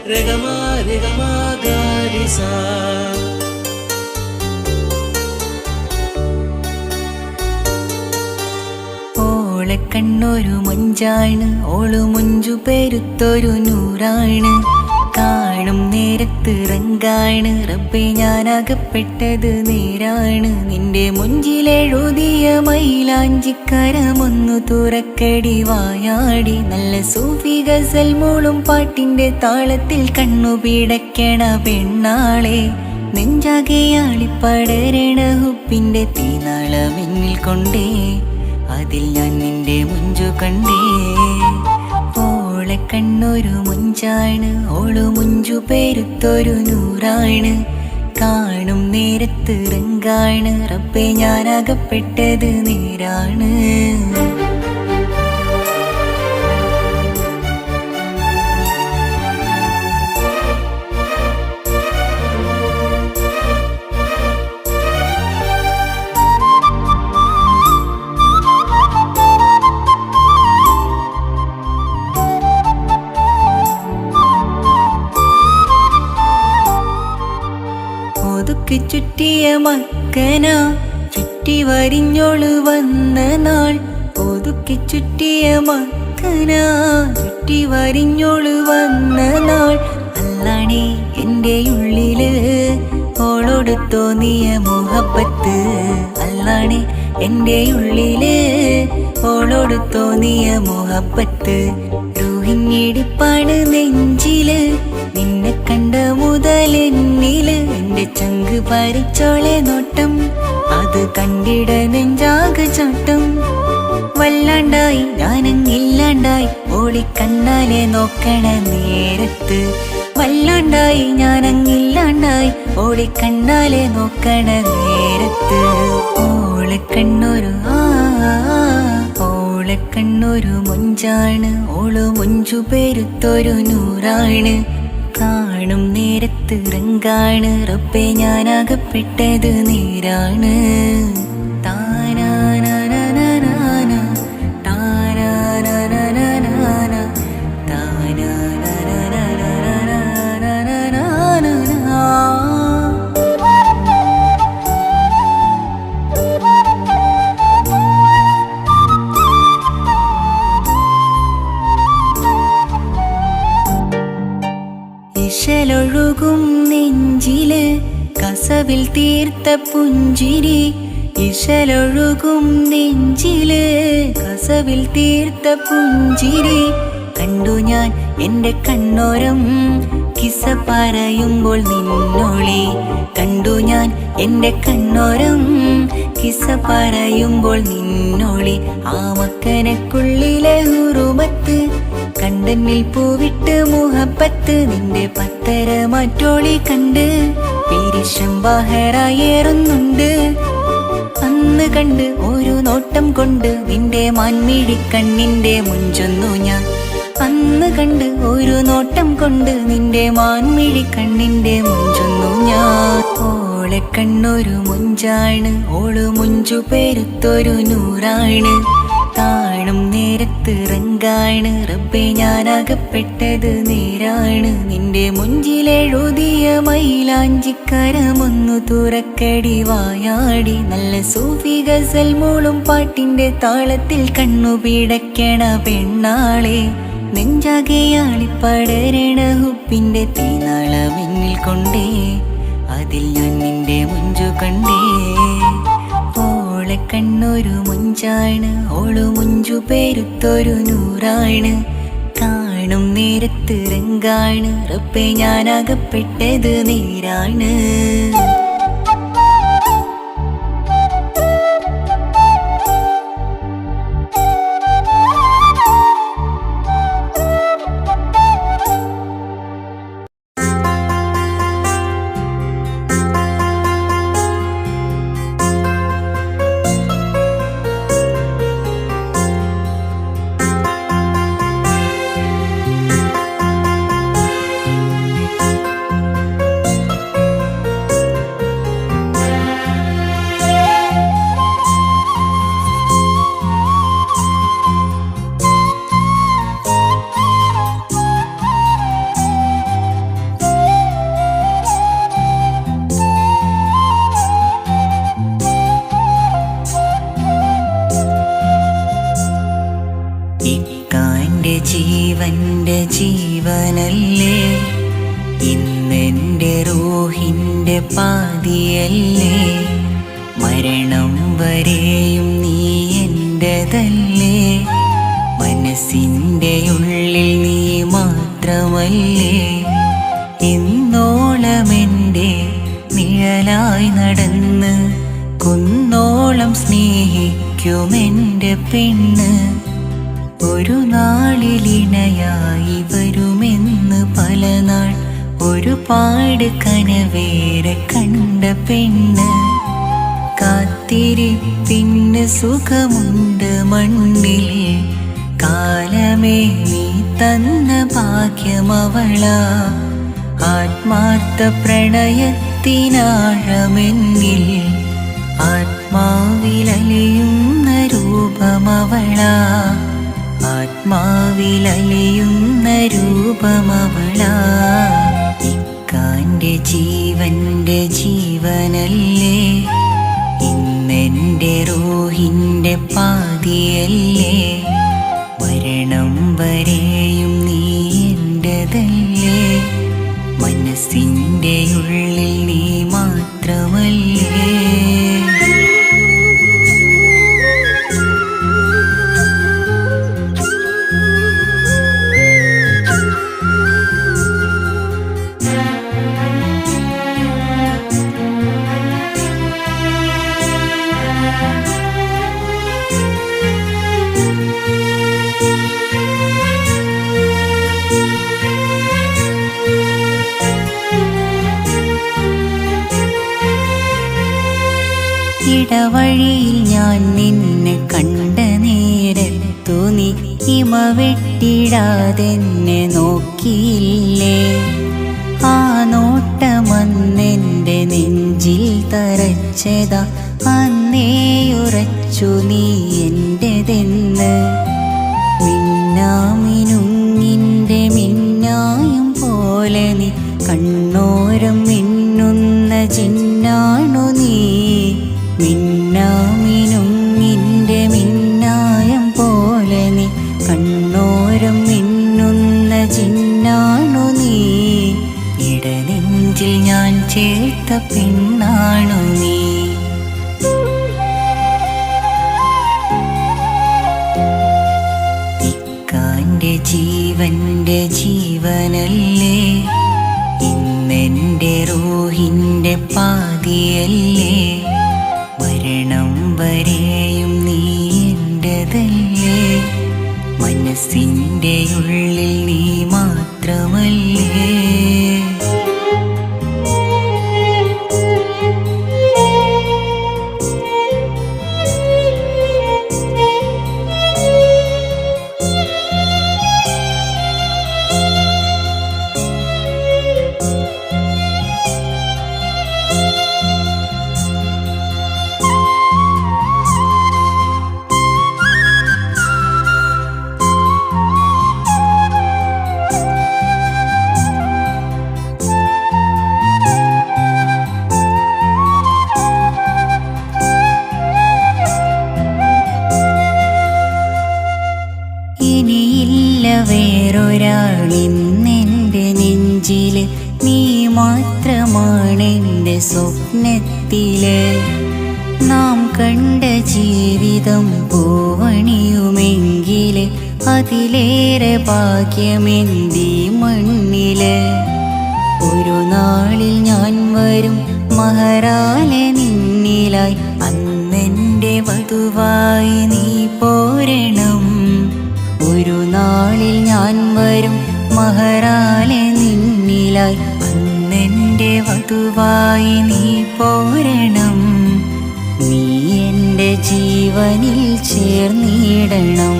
രഗമാ രഗമാ ഗാരിസ. ഓളക്കണ്ണൊരു മൊഞ്ചാണ്, ഓളു മുഞ്ചു പെരുത്തൊരു നൂറാണ്. കാണും നേരത്ത് റങ്കാണ്, റബ്ബേ ഞാനകപ്പെട്ടത് നേരാണ്. നിന്റെ മുഞ്ചിലെഴുതിയ മൈലാഞ്ചിക്കരമൊന്നു തുറക്കടി വായാടി. നല്ല സൂഫി ഗസൽ മൂളും പാട്ടിന്റെ താളത്തിൽ കണ്ണു പിടയ്ക്കണ പെണ്ണാളെ. നെഞ്ചാകെയാളിപ്പടരണ ഹുപ്പിന്റെ തീനാളമെന്നിൽ കൊണ്ടേ, അതിൽ ഞാൻ നിന്റെ മുഞ്ചു കണ്ടേ. ഓളക്കണ്ണൊരു മുഞ്ചാണ്, ഓളു മുഞ്ചു പെരുത്തൊരു നൂറാണ്. കാണും നേരത്ത് റങ്കാണ്, റബ്ബേ ഞാനകപ്പെട്ടത് നേരാണ്. ചുറ്റിയ മക്കന ചുറ്റി വരിഞ്ഞോള് വന്ന നാൾ. ഒതുക്കി ചുറ്റിയ മക്കന ചുറ്റി വരിഞ്ഞോള് വന്ന നാൾ. അല്ലാണേ എൻ്റെ ഉള്ളില് ഓളോട് തോന്നിയ മുഹബത്ത്. അല്ലാണേ എൻ്റെ ഉള്ളില് ഓളോട് തോന്നിയ മുഹബത്ത്. റൂഹിഞ്ഞിടിപ്പാണ് നെഞ്ചില്, നിന്നെ കണ്ട മുതലെന്നില്. എന്റെ ചങ്ക് പരിച്ചോളെ നോട്ടം, അത് കണ്ടിട നെഞ്ചാകെ ചാട്ടം. വല്ലാണ്ടായി ഞാനങ്ങില്ലാണ്ടായി ഓളിക്കണ്ണാലെ നോക്കണ നേരത്ത്. വല്ലാണ്ടായി ഞാനങ്ങില്ലാണ്ടായി ഓളിക്കണ്ണാലെ നോക്കണ നേരത്ത്. ഓളക്കണ്ണൊരു ഓളക്കണ്ണൊരു മൊഞ്ചാണ്, ഓളു മുഞ്ചു പെരുത്തൊരു നൂറാണ്. കാണും നേരത്ത് റങ്കാണ്, റബ്ബേ ഞാനകപ്പെട്ടത് നേരാണ്. താനാനാനാനാന താനാനാനാനാന താനാനാനാനാനാനാനാനാ. ഇശലൊഴുകും നെഞ്ചില് കസവിൽ തീർത്ത പുഞ്ചിരി. ഇശലൊഴുകും നെഞ്ചില് കസവിൽ തീർത്ത പുഞ്ചിരി. കണ്ടു ഞാൻ എൻ്റെ കണ്ണോരം കിസ പറയുമ്പോൾ നിന്നോളി. കണ്ടു ഞാൻ എൻ്റെ കണ്ണോരം കിസ പറയുമ്പോൾ നിന്നോളി. ആ മക്കനക്കുള്ളിലെ ഹുറുമത്ത് കണ്ടന്നിൽ പൂവിട്ട് മുഹബത്ത്. നിന്റെ പത്തര മാറ്റോളി കണ്ട് പിരിശം ബഹറായേറുന്നുണ്ട്. അന്ന് കണ്ട് ഒരു നോട്ടം കൊണ്ട് നിന്റെ മാൻമിഴി കണ്ണിന്റെ മുഞ്ചൊന്നു ഞാൻ. അന്ന് കണ്ട് ഒരു നോട്ടം കൊണ്ട് നിന്റെ മാൻമിഴി കണ്ണിന്റെ മുഞ്ചൊന്നു ഞാൻ. ഓളക്കണ്ണൊരു മുഞ്ചാണ്, ഓളു മുഞ്ചു പെരുത്തൊരു നൂറാണ്. കാണും നേരത്ത് റങ്കാണ്, റബ്ബേ ഞാനകപ്പെട്ടത് നേരാണ്. നിന്റെ മുഞ്ചിലെഴുതിയ മൈലാഞ്ചിക്കരമൊന്നു തുറക്കടി വായാടി. നല്ല സൂഫി ഗസൽ മൂളും പാട്ടിന്റെ താളത്തിൽ കണ്ണു പിടയ്ക്കണ പെണ്ണാളെ. നെഞ്ചാകെയാളിപ്പടരണ ഹുപ്പിന്റെ തീനാളമെന്നിൽ കൊണ്ടേ, അതിൽ ഞാൻ നിന്റെ മുഞ്ചു കണ്ടേ. ഓളക്കണ്ണൊരു മുഞ്ചാണ്, ഓളു മുഞ്ചു പെരുത്തൊരു നൂറാണ്. കാണും നേരത്ത് റങ്കാണ്, റബ്ബേ ഞാനകപ്പെട്ടത് നേരാണ്. ഇക്കാന്റെ ജീവന്റെ ജീവനല്ലേ, ഇന്നെൻ്റെ റൂഹിൻ്റെ പാതിയല്ലേ, മരണം വരെയും നീ എൻ്റെതല്ലേ, മനസ്സിൻ്റെ ഉള്ളിൽ നീ മാത്രമല്ലേ, ഇന്നോളമെൻ്റെ നിഴലായി നടന്ന് കുന്നോളം സ്നേഹിക്കുമെൻ്റെ പെണ്ണ്, ഒരു നാളിലിണയായി വരുമെന്ന് പല നാൾ ഒരുപാട് കനവേറെ കണ്ട പെണ്ണ്, കാത്തിരിപ്പിന് സുഖമുണ്ട് മണ്ണിൽ, കാലമേ നീ തന്ന ഭാഗ്യമവളാ, ആത്മാർത്ഥ പ്രണയത്തിനാഴമെന്നിൽ ആത്മാവിലലിയുന്ന രൂപമവളാ, ആത്മാവിലലിയുന്ന രൂപമവളാ. ഇക്കാന്റെ ജീവന്റെ ജീവനല്ലേ, ഇന്നെൻ്റെ റൂഹിൻ്റെ പാതിയല്ലേ, മരണം വരെയും നീ എൻ്റെതല്ലേ, മനസ്സിൻ്റെ ഉള്ളിൽ നീ മാത്രമല്ലേ. ഇടവഴിയിൽ ഞാൻ നിന്നെ കണ്ട നേരത്തു നീ ഇമ വെട്ടിടാതെന്നെ നോക്കിയില്ലേ, ആ നോട്ടമന്നെൻ്റെ നെഞ്ചിൽ തറച്ചതാ, അന്നേയുറച്ചു നീ എൻ്റെതെന്ന്, മിന്നാമിനുങ്ങിൻ്റെ മിന്നായം പോലെ നീ കണ്ണോരം മിന്നുന്ന ചിന്നാണു നീ, മിന്നാമിനുങ്ങിൻ്റെ മിന്നായം പോലെ നീ കണ്ണോരം മിന്നുന്ന ചിന്നാണു നീ, ഇടനെഞ്ചിൽ ഞാൻ ചേർത്ത പെണ്ണാണു നീ. ഇക്കാന്റെ ജീവന്റെ ജീവനല്ലേ, ഇന്നെൻ്റെ റൂഹിൻ്റെ പാതിയല്ലേ, മരണം വരെയും നീ എൻ്റെതല്ലേ, മനസ്സിൻ്റെ ഉള്ളിൽ നീ മാത്രമല്ലേ. ഇനിയില്ല വേറൊരാളിന്നെൻ്റെ നെഞ്ചില്, നീ മാത്രമാണെൻ്റെ സ്വപ്നത്തില്, നാം കണ്ട ജീവിതം പൂവണിയുമെങ്കില് അതിലേറെ ഭാഗ്യമെന്തീ മണ്ണില്, ഒരു നാളിൽ ഞാൻ വരും മഹറാലെ നിന്നിലായി, അന്നെൻ്റെ വധുവായി നീ പോരണം, ഒരു നാളിൽ ഞാൻ വരും മഹറാലെ നിന്നിലായി, അന്നെൻ്റെ വധുവായി നീ പോരണം, നീ എൻ്റെ ജീവനിൽ ചേർന്നിടണം.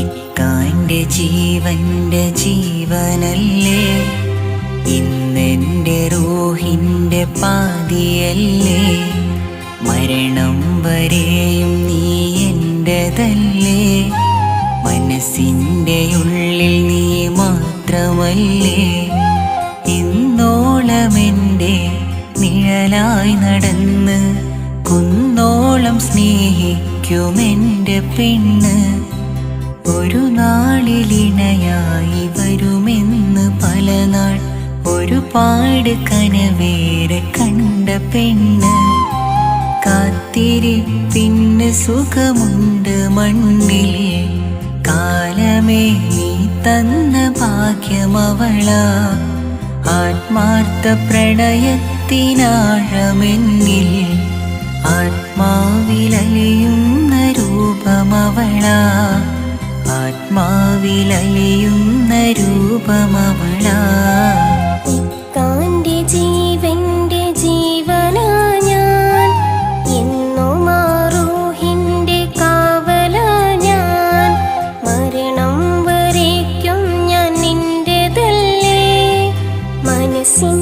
ഇക്കാന്റെ ജീവന്റെ ജീവനല്ലേ, ഇന്നെൻ്റെ റൂഹിൻ്റെ പാതിയല്ലേ, മരണം വരെയും നീ എൻ്റെതല്ലേ, മനസ്സിൻ്റെ ഉള്ളിൽ നീ മാത്രമല്ലേ, ഇന്നോളമെൻ്റെ നിഴലായി നടന്ന് കുന്നോളം സ്നേഹിക്കുമെൻ്റെ പെണ്ണ്. ഒരു നാളിലിണയായി വരുമെന്ന് പല നാൾ ഒരുപാട് കനവേറെ കണ്ട പെണ്ണ്. കാത്തിരിപ്പിന് സുഖമുണ്ട് മണ്ണിൽ, കാലമേ നീ തന്ന ഭാഗ്യമവളാ. ആത്മാർത്ഥ പ്രണയത്തിനാഴമെന്നിൽ ആത്മാവിലലിയുന്ന രൂപമവളാ. ആത്മാവിലലിയുന്ന രൂപമവളാ. ഇക്കാന്റെ ജീവന്റെ ജീവനാ ഞാൻ, എന്നും ആ റൂഹിന്റെ കാവലാ ഞാൻ. മരണം വരേക്കും ഞാൻ നിന്റേതല്ലേ, മനസ്സിൻ